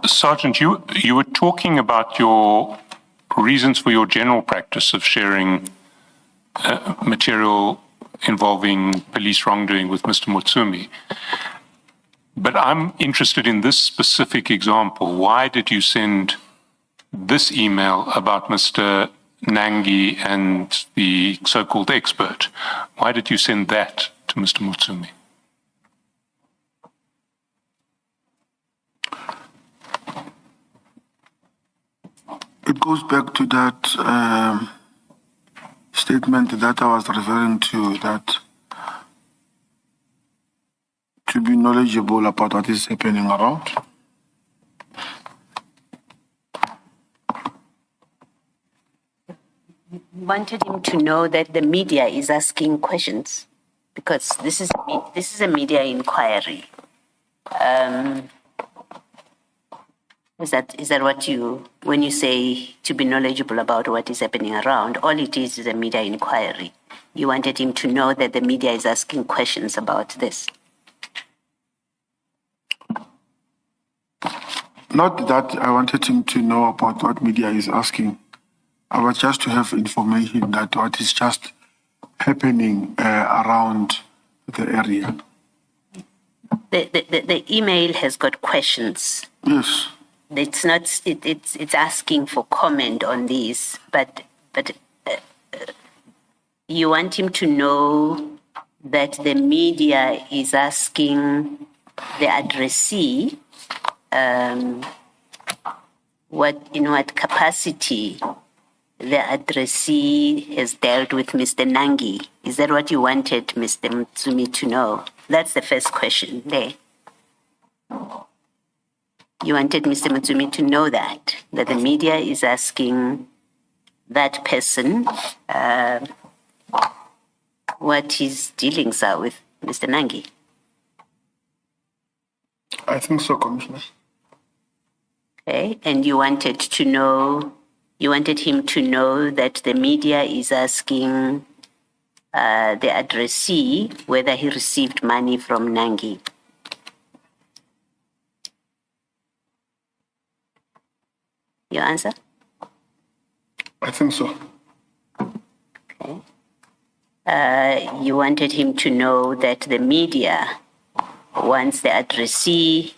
Sergeant, you were talking about your reasons for your general practice of sharing material involving police wrongdoing with Mr. Motsumi. But I'm interested in this specific example. Why did you send this email about Mr. Nangi and the so-called expert? Why did you send that to Mr. Motsumi? It goes back to that statement that I was referring to, that to be knowledgeable about what is happening around. Wanted him to know that the media is asking questions because this is a media inquiry. Is that what you, when you say to be knowledgeable about what is happening around, all it is a media inquiry. You wanted him to know that the media is asking questions about this. Not that I wanted him to know about what media is asking. I was just to have information that what is just happening around the area. The email has got questions. Yes. It's not. It's asking for comment on these, but you want him to know that the media is asking the addressee in what capacity the addressee has dealt with Mr. Nangi. Is that what you wanted Mr. Motsumi to know? That's the first question there. You wanted Mr. Motsumi to know that the media is asking that person what his dealings are with Mr. Nangi. I think so, Commissioner. Okay, and you wanted him to know that the media is asking the addressee whether he received money from Nangi. Your answer? I think so. Okay. You wanted him to know that the media wants the addressee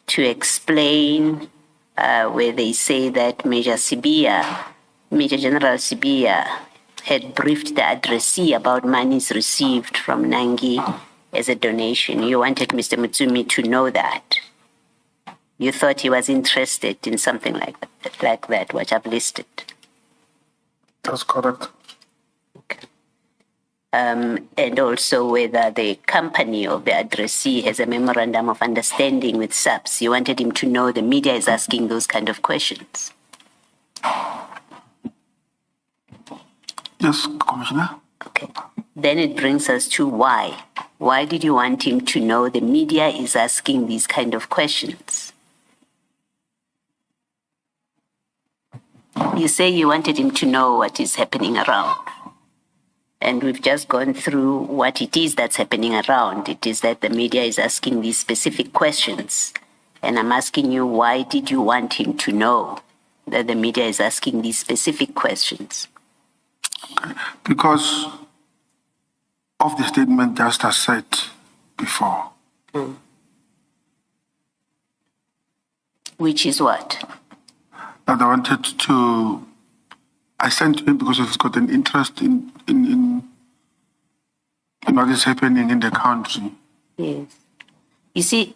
to explain where they say that Major General Sibia had briefed the addressee about monies received from Nangi as a donation. You wanted Mr. Motsumi to know that. You thought he was interested in something like that, what I've listed. That's correct. Okay. And also whether the company of the addressee has a memorandum of understanding with SAPS. You wanted him to know the media is asking those kind of questions. Yes, Commissioner. Okay. Then it brings us to why. Why did you want him to know the media is asking these kind of questions? You say you wanted him to know what is happening around. And we've just gone through what it is that's happening around. It is that the media is asking these specific questions. And I'm asking you, why did you want him to know that the media is asking these specific questions? Because of the statement just as said before. Which is what? That I sent to him because he's got an interest in what is happening in the country. Yes. You see,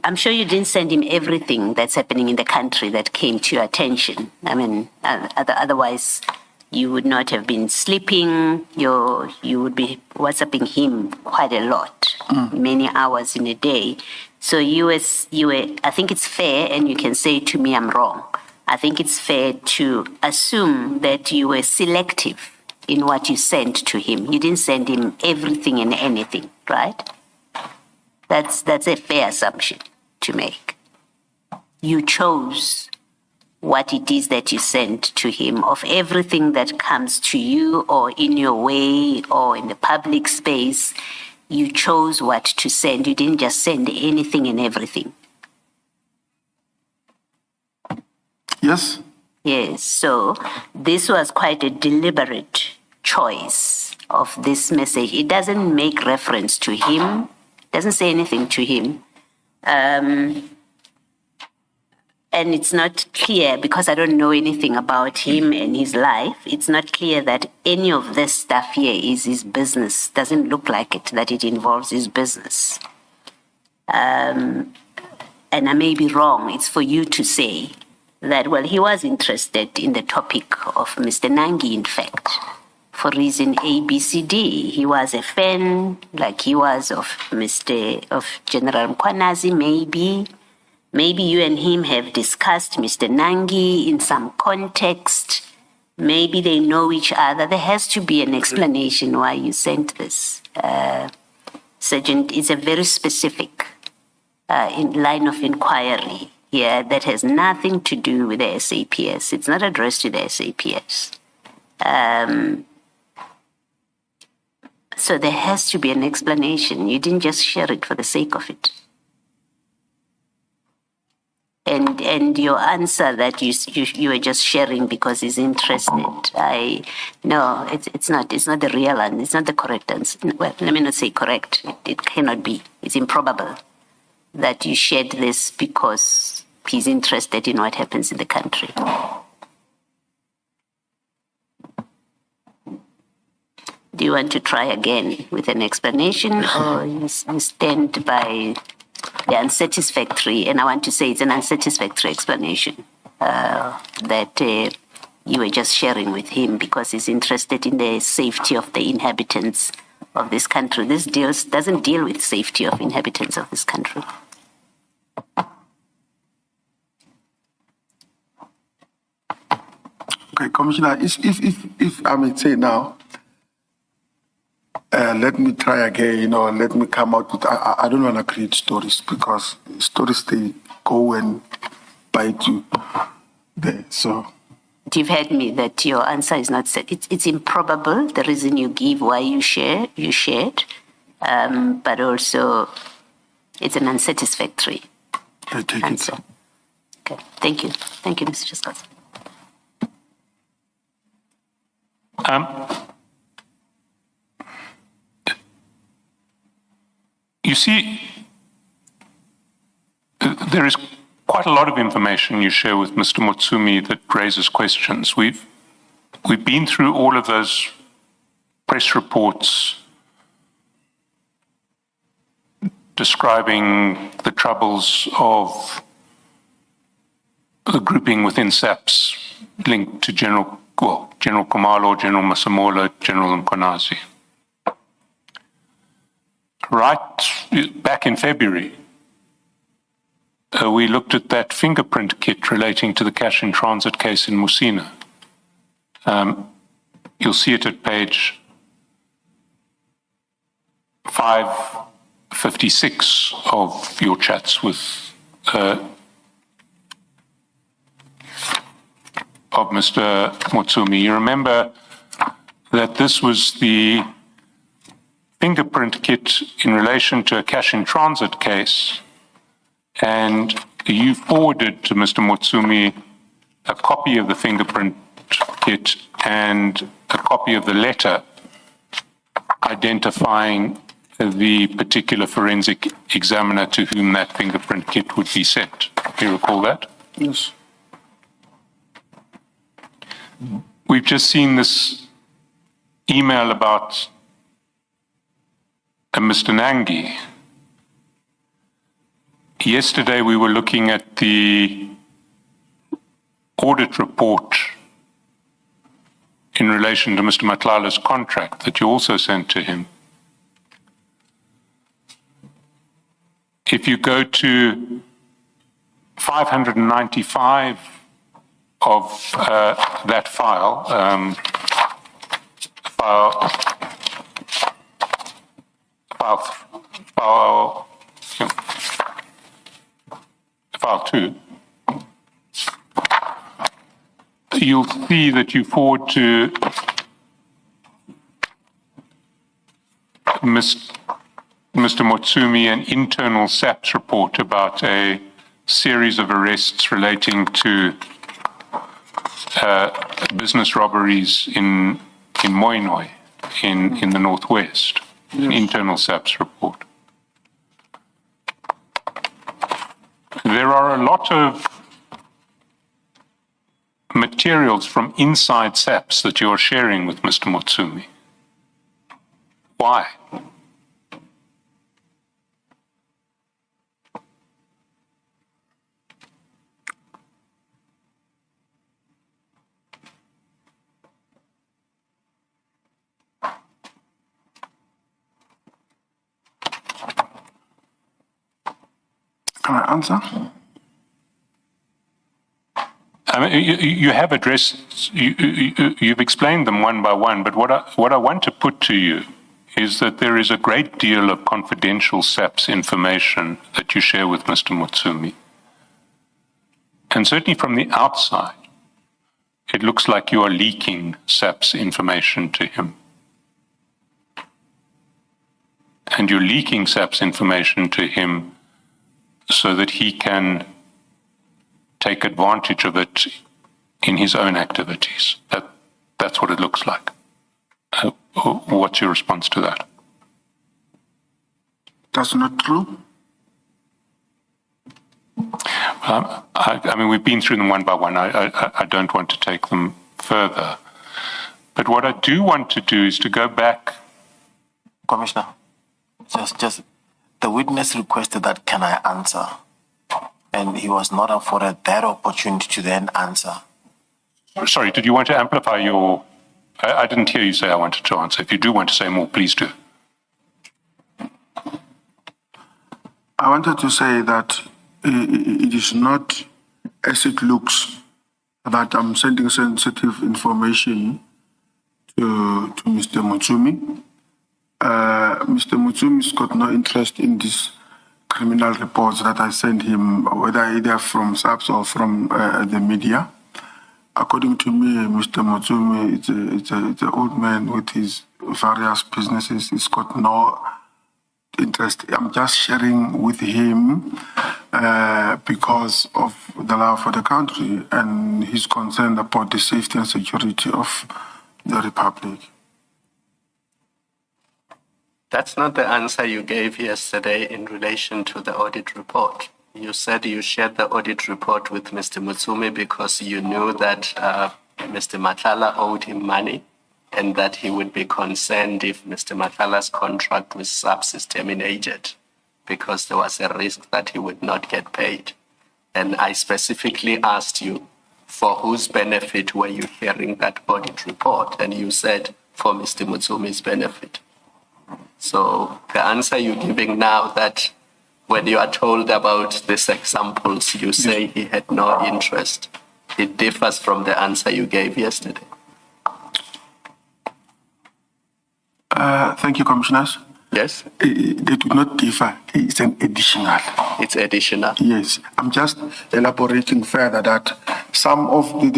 I'm sure you didn't send him everything that's happening in the country that came to your attention. I mean, otherwise you would not have been sleeping. You would be WhatsApping him quite a lot, many hours in a day. So you were, I think it's fair, and you can say to me I'm wrong. I think it's fair to assume that you were selective in what you sent to him. You didn't send him everything and anything, right? That's a fair assumption to make. You chose what it is that you sent to him. Of everything that comes to you or in your way or in the public space, you chose what to send. You didn't just send anything and everything. Yes? Yes, so this was quite a deliberate choice of this message. It doesn't make reference to him, doesn't say anything to him. And it's not clear, because I don't know anything about him and his life, it's not clear that any of this stuff here is his business. Doesn't look like it, that it involves his business. And I may be wrong, it's for you to say that, well, he was interested in the topic of Mr. Nangi, in fact, for reason A, B, C, D. He was a fan, like he was of General Mkwanazi, maybe. Maybe you and him have discussed Mr. Nangi in some context. Maybe they know each other. There has to be an explanation why you sent this. Sergeant, it's a very specific line of inquiry here that has nothing to do with the SAPS. It's not addressed to the SAPS. So there has to be an explanation. You didn't just share it for the sake of it. And your answer that you were just sharing because he's interested, no, it's not the real answer. It's not the correct answer. Well, let me not say correct. It cannot be. It's improbable that you shared this because he's interested in what happens in the country. Do you want to try again with an explanation, or you stand by the unsatisfactory, and I want to say it's an unsatisfactory explanation that you were just sharing with him because he's interested in the safety of the inhabitants of this country. This doesn't deal with safety of inhabitants of this country. Okay, Commissioner, if I may say now, let me try again, or let me come out with, I don't want to create stories, because stories, they go and bite you there, so. You've heard me that your answer is not set. It's improbable, the reason you give why you shared, but also it's an unsatisfactory I take answer. it. Okay, thank you. Thank you, Mr. Scott. You see, there is quite a lot of information you share with Mr. Motsumi that raises questions. We've been through all of those press reports describing the troubles of the grouping within SAPS linked to General Kumalo, General Masamola, General Mkwanazi. Right back in February, we looked at that fingerprint kit relating to the cash in transit case in Musina. You'll see it at page 556 of your chats with of Mr. Motsumi. You remember that this was the fingerprint kit in relation to a cash in transit case, and you forwarded to Mr. Motsumi a copy of the fingerprint kit and a copy of the letter identifying the particular forensic examiner to whom that fingerprint kit would be sent. Do you recall that? Yes. We've just seen this email about Mr. Nangi. Yesterday we were looking at the audit report in relation to Mr. Matlala's contract that you also sent to him. If you go to 595 of that file, file 2, you'll see that you forward to Mr. Motsumi an internal SAPS report about a series of arrests relating to business robberies in Moinoi in the northwest. An internal SAPS report. There are a lot of materials from inside SAPS that you're sharing with Mr. Motsumi. Why? Can I answer? I mean, you have addressed, you've explained them one by one, but what I want to put to you is that there is a great deal of confidential SAPS information that you share with Mr. Motsumi. And certainly from the outside, it looks like you are leaking SAPS information to him. And you're leaking SAPS information to him so that he can take advantage of it in his own activities. That's what it looks like. What's your response to that? That's not true. I mean, we've been through them one by one. I don't want to take them further. But what I do want to do is to go back. Commissioner, just the witness requested that can I answer? And he was not afforded that opportunity to then answer. Sorry, did you want to amplify your... I didn't hear you say I wanted to answer. If you do want to say more, please do. I wanted to say that it is not as it looks that I'm sending sensitive information to Mr. Motsumi. Mr. Motsumi's got no interest in these criminal reports that I send him, whether either from SAPS or from the media. According to me, Mr. Motsumi it's an old man with his various businesses. He's got no interest. I'm just sharing with him because of the love for the country and his concern about the safety and security of the Republic. That's not the answer you gave yesterday in relation to the audit report. You said you shared the audit report with Mr. Motsumi because you knew that Mr. Matlala owed him money and that he would be concerned if Mr. Matlala's contract with SAPS is terminated because there was a risk that he would not get paid. And I specifically asked you, for whose benefit were you hearing that audit report? And you said, for Mr. Motsumi's benefit. So the answer you're giving now that when you are told about these examples, you say he had no interest, it differs from the answer you gave yesterday. Thank you, Commissioners. Yes? They do not differ. It's an additional. It's additional. Yes. I'm just elaborating further that some of the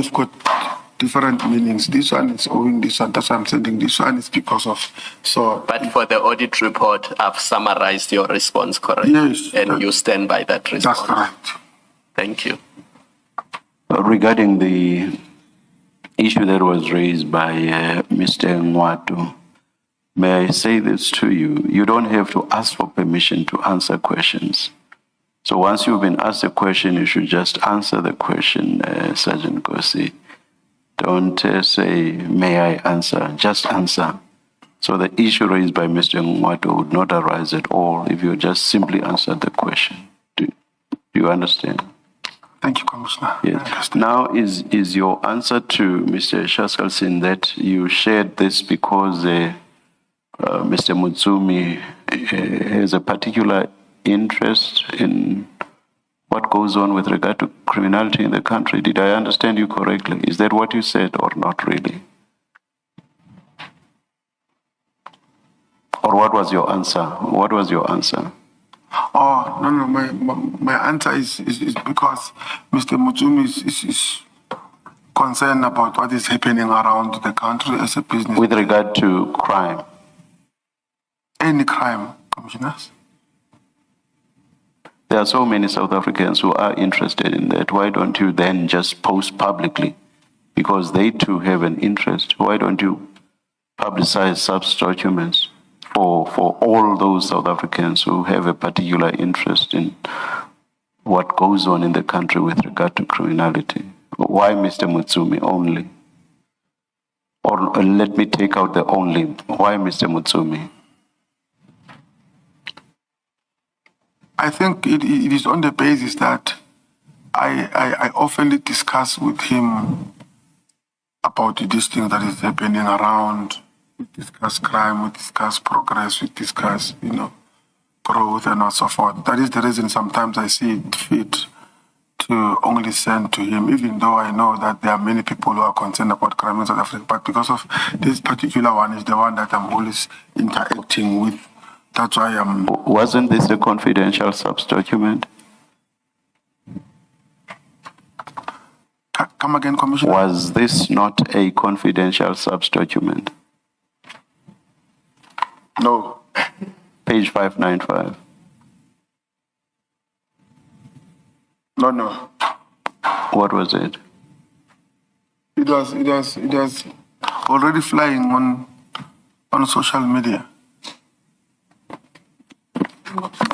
different meanings. This one is owing this one. That's why I'm sending this one. It's because of so. But for the audit report, I've summarized your response correctly. Yes. And you stand by that response. That's correct. Thank you. Regarding the issue that was raised by Mr. Nwatu, may I say this to you? You don't have to ask for permission to answer questions. So once you've been asked a question, you should just answer the question, Sergeant Nkosi. Don't say, may I answer? Just answer. So the issue raised by Mr. Nwatu would not arise at all if you just simply answered the question. Do you understand? Thank you, Commissioner. Yes. Now, is your answer to Mr. Shaskalsin that you shared this because Mr. Motsumi has a particular interest in what goes on with regard to criminality in the country? Did I understand you correctly? Is that what you said or not really? Or what was your answer? What was your answer? Oh, no, my answer is because Mr. Motsumi is concerned about what is happening around the country as a business. With regard to crime, Any crime, commissioners. there are so many South Africans who are interested in that. Why don't you then just post publicly? Because they too have an interest. Why don't you publicize such documents for all those South Africans who have a particular interest in what goes on in the country with regard to criminality? Why Mr. Motsumi only? Or let me take out the only. Why Mr. Motsumi? I think it is on the basis that I often discuss with him about this thing that is happening around. We discuss crime, we discuss progress, we discuss, growth and so forth. That is the reason sometimes I see it fit to only send to him, even though I know that there are many people who are concerned about crime in South Africa. But because of this particular one is the one that I'm always interacting with. That's why I'm... Wasn't this a confidential subdocument? Come again, Commissioner? Was this not a confidential subdocument? No. Page 595. No. What was it? It was already flying on social media.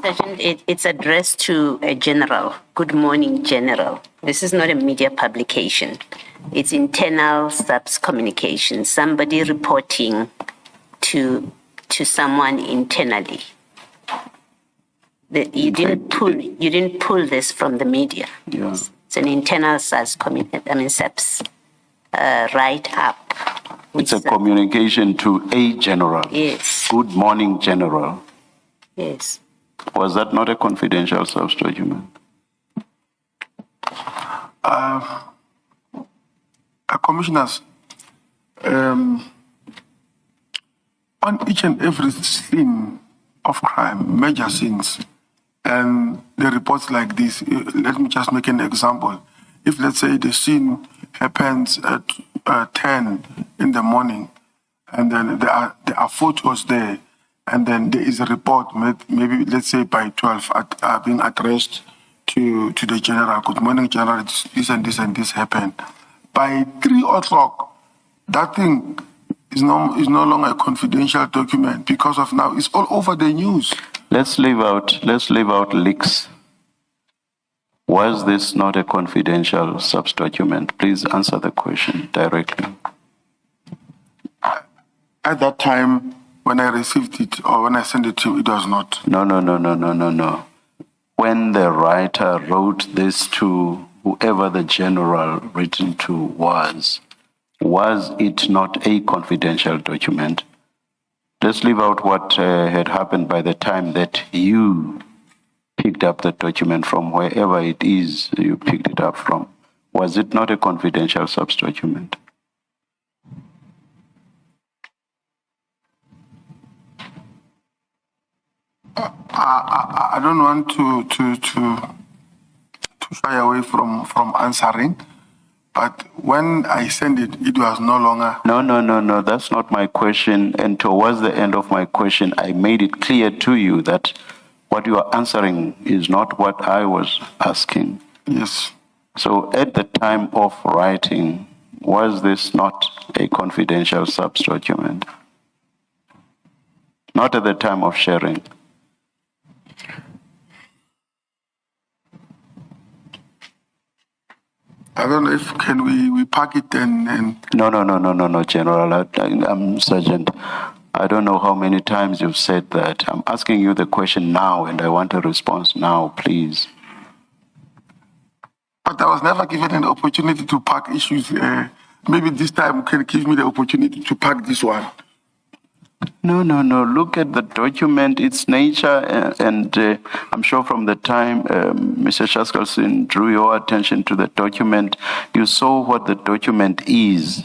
Sergeant, it's addressed to a general. Good morning, general. This is not a media publication. It's internal subs communication. Somebody reporting to someone internally. You didn't pull this from the media. Yeah. It's an internal subs subs write up. It's a communication to a general. Yes. Good morning, general. Yes. Was that not a confidential subdocument? Commissioners, on each and every scene of crime, major scenes, and the reports like this, let me just make an example. If, let's say, the scene happens at 10 in the morning, and then there are photos there, and then there is a report, maybe, let's say, by 12, being addressed to the general. Good morning, general, this and this and this happened. By 3 o'clock, that thing is no longer a confidential document because of now it's all over the news. Let's leave out leaks. Was this not a confidential subdocument? Please answer the question directly. At that time, when I received it or when I sent it to you, it was not. No. When the writer wrote this to whoever the general written to was it not a confidential document? Let's leave out what had happened by the time that you picked up the document from wherever it is you picked it up from. Was it not a confidential subdocument? I don't want to shy away from answering, but when I sent it, it was no longer. No. That's not my question. And towards the end of my question, I made it clear to you that what you are answering is not what I was asking. Yes. So at the time of writing, was this not a confidential subdocument? Not at the time of sharing. I don't know if can we pack it and. No, General. I'm Sergeant. I don't know how many times you've said that. I'm asking you the question now, and I want a response now, please. But I was never given an opportunity to pack issues. Maybe this time can give me the opportunity to pack this one. No. Look at the document, its nature, and I'm sure from the time Mr. Shaskalson drew your attention to the document, you saw what the document is.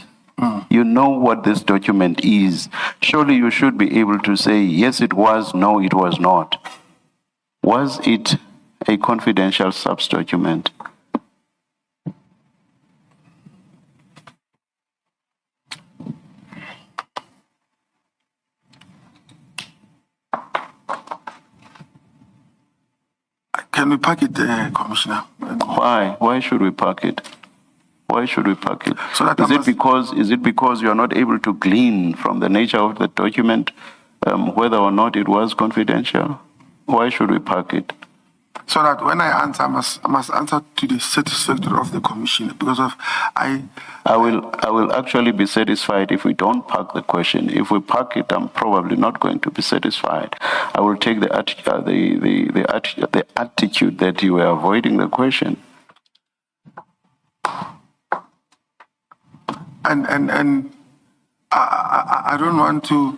You know what this document is. Surely you should be able to say, yes, it was, no, it was not. Was it a confidential subs document? Can we pack it, Commissioner? Why? Why should we pack it? Why should we pack it? So that Is it because you are not able to glean from the nature of the document whether or not it was confidential? Why should we pack it? So that when I answer, I must answer to the satisfaction of the Commissioner, because of I will actually be satisfied if we don't pack the question. If we pack it, I'm probably not going to be satisfied. I will take the attitude that you were avoiding the question. And I don't want to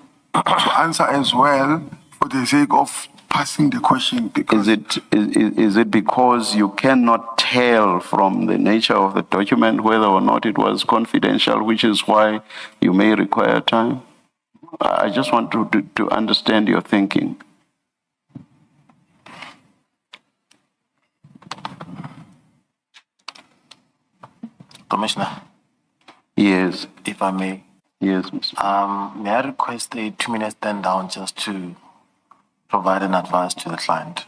answer as well for the sake of passing the question, because Is it because you cannot tell from the nature of the document whether or not it was confidential, which is why you may require time? I just want to understand your thinking. Commissioner, Yes. if I may, Yes, Mr. may I request a 2-minute stand down just to provide an advice to the client?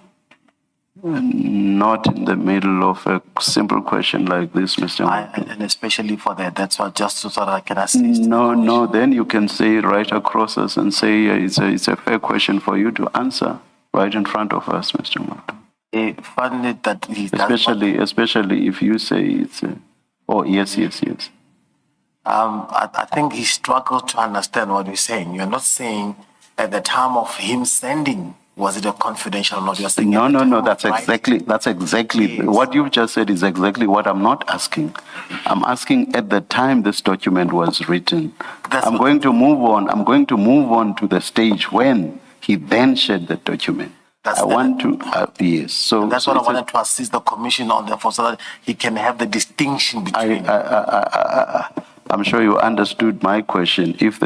Not in the middle of a simple question like this, Mr. And especially for that, that's why just so that I can assist. No, then you can say right across us and say it's a fair question for you to answer right in front of us, Mr. Moto. Finally, that he Especially if you say it's yes. I think he struggled to understand what you're saying. You're not saying at the time of him sending, was it a confidential or not? You're saying No. That's exactly Yes. what you've just said is exactly what I'm not asking. I'm asking at the time this document was written. I'm going to move on to the stage when he then shared the document. Yes. So that's what I wanted to assist the commission on, therefore, so that he can have the distinction between. I'm sure you understood my question. If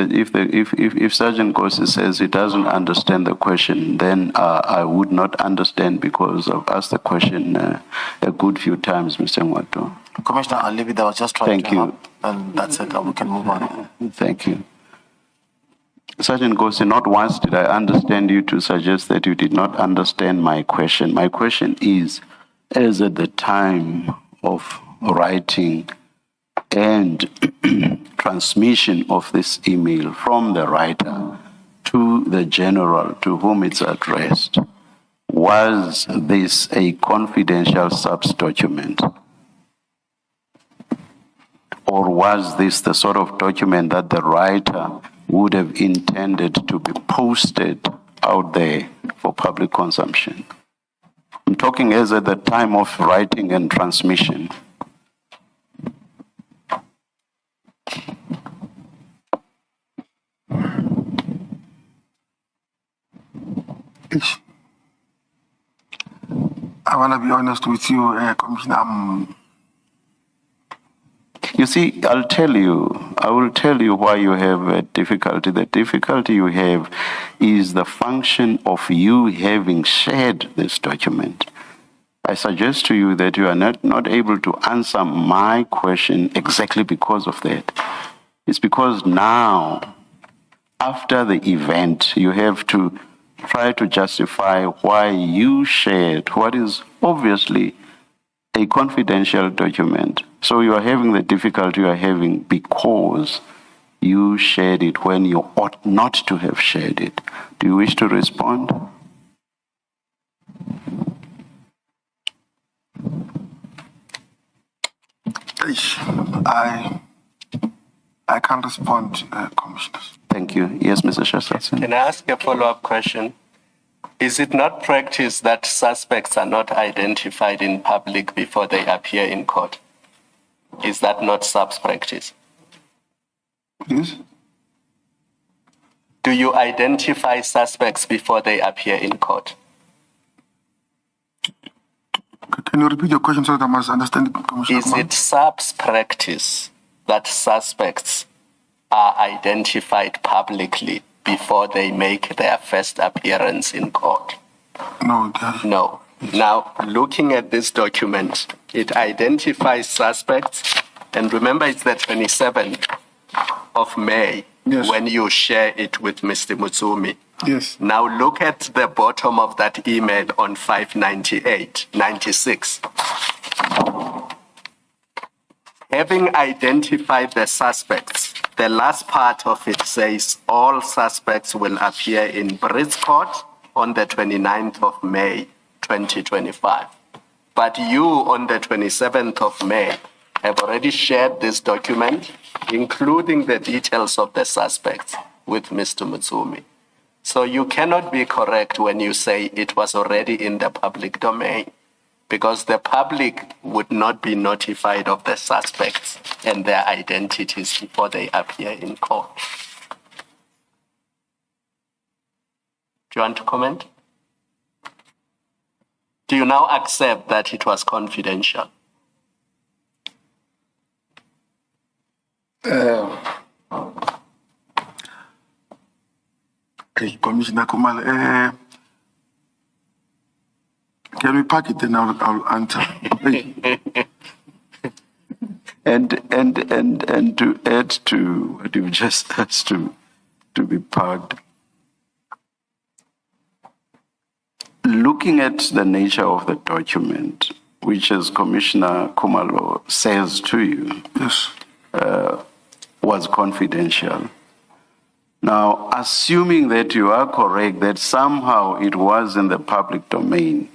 Sergeant Nkosi says he doesn't understand the question, then I would not understand, because I've asked the question a good few times, Mr. Ngwato. Commissioner, I'll leave it there. I was just trying Thank to you. help, and that's it. We can move on. Thank you. Sergeant Nkosi, not once did I understand you to suggest that you did not understand my question. My question is, as at the time of writing and transmission of this email from the writer to the general to whom it's addressed, was this a confidential subs document? Or was this the sort of document that the writer would have intended to be posted out there for public consumption? I'm talking as at the time of writing and transmission. I want to be honest with you, Commissioner. You see, I will tell you why you have a difficulty. The difficulty you have is the function of you having shared this document. I suggest to you that you are not able to answer my question exactly because of that. It's because now, after the event, you have to try to justify why you shared what is obviously a confidential document. So you are having the difficulty you are having because you shared it when you ought not to have shared it. Do you wish to respond? I can't respond, Commissioners. Thank you. Yes, Mr. Shastratsan. Can I ask a follow-up question? Is it not practice that suspects are not identified in public before they appear in court? Is that not subs practice? Please? Do you identify suspects before they appear in court? Can you repeat your question so that I must understand, Commissioner? Is it subs practice that suspects are identified publicly before they make their first appearance in court? No, No. Now, looking at this document, it identifies suspects, and remember it's the 27th of May Yes. when you share it with Mr. Motsumi. yes. Now look at the bottom of that email on 598-96. Having identified the suspects, the last part of it says all suspects will appear in Brits Court on the 29th of May, 2025. But you, on the 27th of May, have already shared this document, including the details of the suspects, with Mr. Motsumi. So you cannot be correct when you say it was already in the public domain, because the public would not be notified of the suspects and their identities before they appear in court. Do you want to comment? Do you now accept that it was confidential? Okay, Commissioner Kumal, can we pack it and I'll answer? Hey, And to add to what you've just asked to be parked, looking at the nature of the document, which as Commissioner Kumalo says to you, yes. was confidential. Now, assuming that you are correct, that somehow it was in the public domain,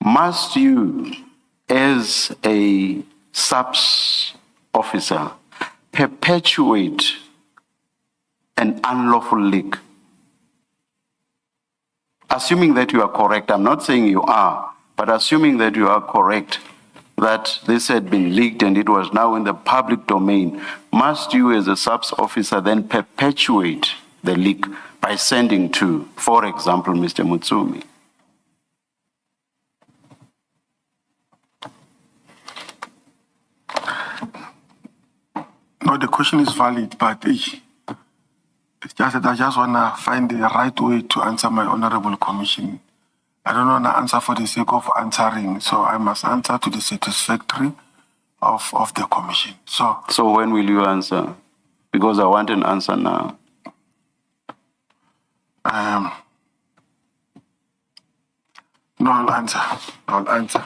must you, as a SAPS officer, perpetuate an unlawful leak? Assuming that you are correct, I'm not saying you are, but assuming that you are correct, that this had been leaked and it was now in the public domain, must you as a SAPS officer then perpetuate the leak by sending to, for example, Mr. Motsumi? No, the question is valid, but it's just that I just want to find the right way to answer my honorable commission. I don't want to answer for the sake of answering, so I must answer to the satisfactory of the commission. So when will you answer? Because I want an answer now. No, I'll answer.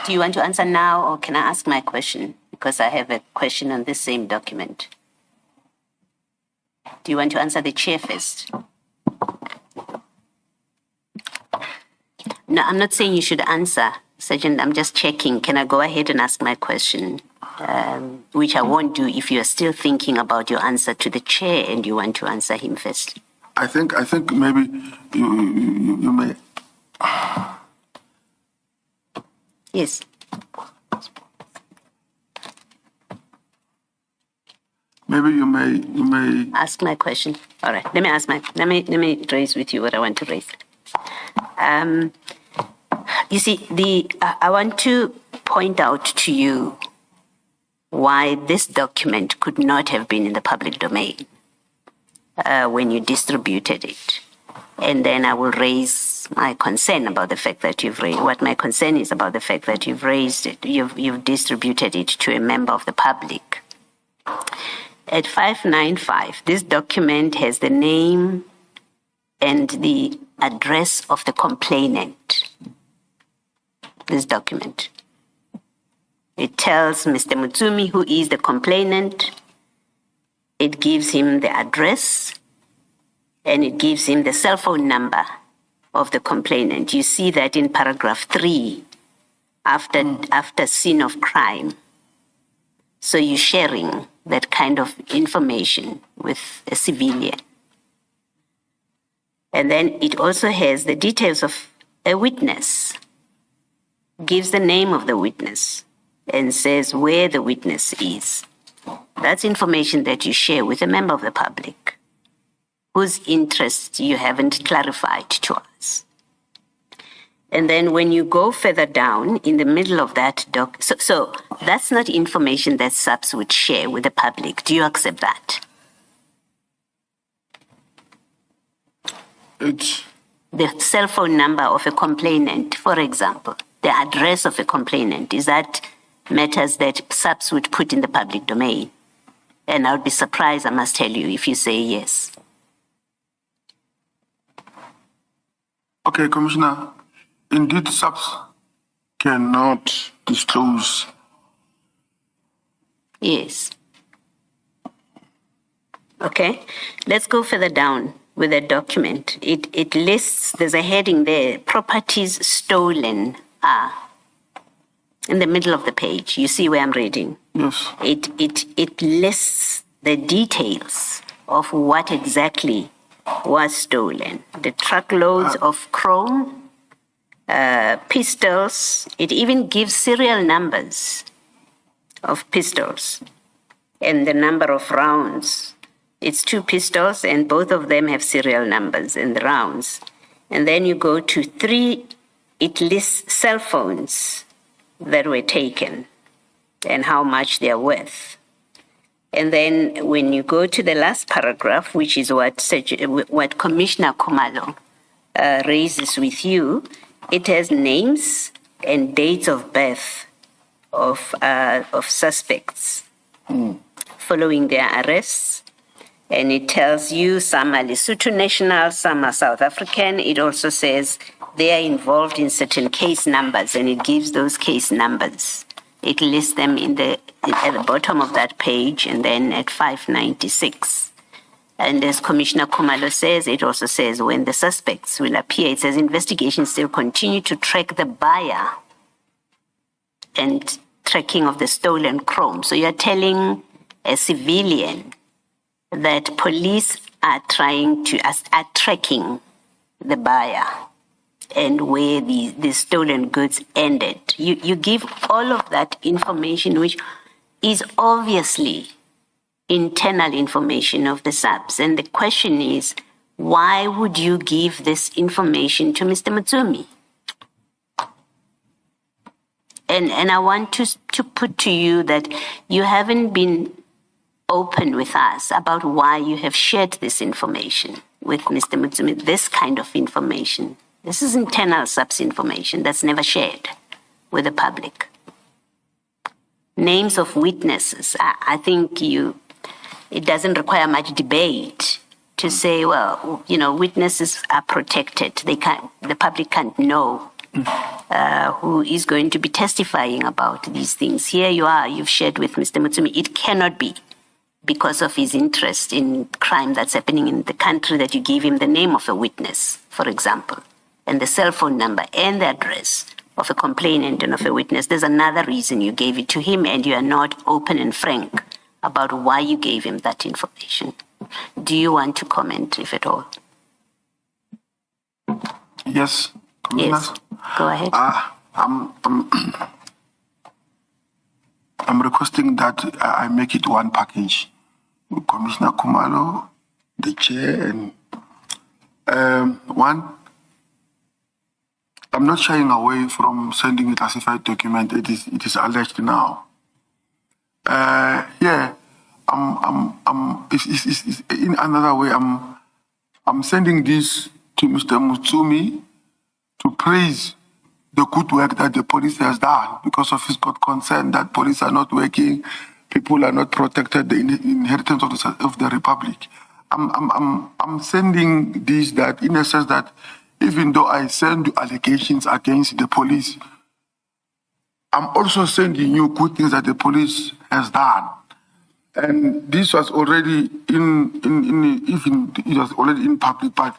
Do you want to answer now, or can I ask my question? Because I have a question on this same document. Do you want to answer the chair first? No, I'm not saying you should answer, Sergeant. I'm just checking. Can I go ahead and ask my question? Which I won't do if you're still thinking about your answer to the chair and you want to answer him first. I think maybe you may. Yes. Maybe you may. Ask my question. All right. Let me raise with you what I want to raise. You see, I want to point out to you why this document could not have been in the public domain when you distributed it. And then I will raise my concern about the fact that what my concern is about the fact that you've raised it, you've distributed it to a member of the public. At 595, this document has the name and the address of the complainant. This document. It tells Mr. Motsumi who is the complainant. It gives him the address, and it gives him the cell phone number of the complainant. You see that in paragraph 3, after scene of crime. So you're sharing that kind of information with a civilian. And then it also has the details of a witness, gives the name of the witness, and says where the witness is. That's information that you share with a member of the public whose interests you haven't clarified to us. And then when you go further down in the middle of that so that's not information that SAPS would share with the public. Do you accept that? It's The cell phone number of a complainant, for example, the address of a complainant, is that matters that SAPS would put in the public domain? And I would be surprised, I must tell you, if you say yes. okay, Commissioner. Indeed, SAPS cannot disclose. Yes. Okay, let's go further down with the document. It lists, there's a heading there, properties stolen are. In the middle of the page, you see where I'm reading? Yes. It lists the details of what exactly was stolen. The truckloads of chrome, pistols. It even gives serial numbers of pistols and the number of rounds. It's 2 pistols and both of them have serial numbers and the rounds. And then you go to 3, it lists cell phones that were taken and how much they're worth. And then when you go to the last paragraph, which is what Commissioner Khumalo raises with you, it has names and dates of birth of suspects following their arrests. And it tells you some are Lesotho national, some are South African. It also says they are involved in certain case numbers, and it gives those case numbers. It lists them at the bottom of that page and then at 596. And as Commissioner Khumalo says, it also says when the suspects will appear, it says investigations still continue to track the buyer and tracking of the stolen chrome. So you're telling a civilian that police are tracking the buyer and where the stolen goods ended. You give all of that information, which is obviously internal information of the SAPS. And the question is, why would you give this information to Mr. Motsumi? And I want to put to you that you haven't been open with us about why you have shared this information with Mr. Motsumi, this kind of information. This is internal SAPS information that's never shared with the public. Names of witnesses, I think it doesn't require much debate to say, well, witnesses are protected. The public can't know who is going to be testifying about these things. Here you are, you've shared with Mr. Motsumi. It cannot be because of his interest in crime that's happening in the country that you give him the name of a witness, for example, and the cell phone number and the address of a complainant and of a witness. There's another reason you gave it to him, and you are not open and frank about why you gave him that information. Do you want to comment, if at all? Yes. Yes. Go ahead. I'm requesting that I make it one package. Commissioner Khumalo, the chair, and one, I'm not shying away from sending a classified document. It is alleged now. In another way, I'm sending this to Mr. Motsumi to praise the good work that the police has done, because of his concern that police are not working, people are not protected, the inheritance of the republic. I'm sending this that in a sense that even though I send allegations against the police, I'm also sending you good things that the police has done. And this was already it was already in public, but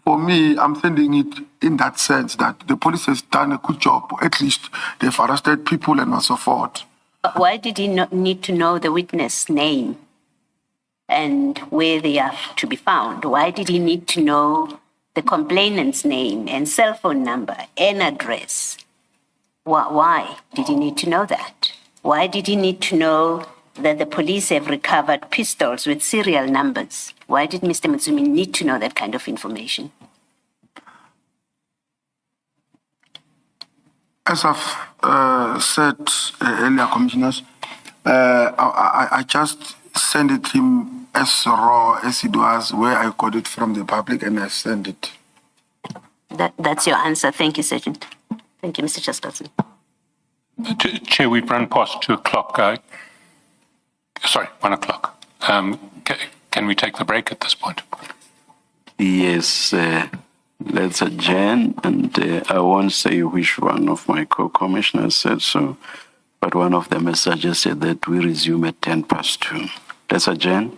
for me, I'm sending it in that sense that the police has done a good job. At least they've arrested people and so forth. Why did he not need to know the witness name and where they are to be found? Why did he need to know the complainant's name and cell phone number and address? Why did he need to know that? Why did he need to know that the police have recovered pistols with serial numbers? Why did Mr. Motsumi need to know that kind of information? As I've said earlier, Commissioners, I just sent it him as raw as it was, where I got it from the public, and I sent it. That's your answer. Thank you, Sergeant. Thank you, Mr. Chairperson. Chair, we've run past 2 o'clock. Sorry, 1 o'clock. Can we take the break at this point? Yes, let's adjourn, and I won't say which one of my co-commissioners said so, but one of them has suggested that we resume at 2:10. Let's adjourn.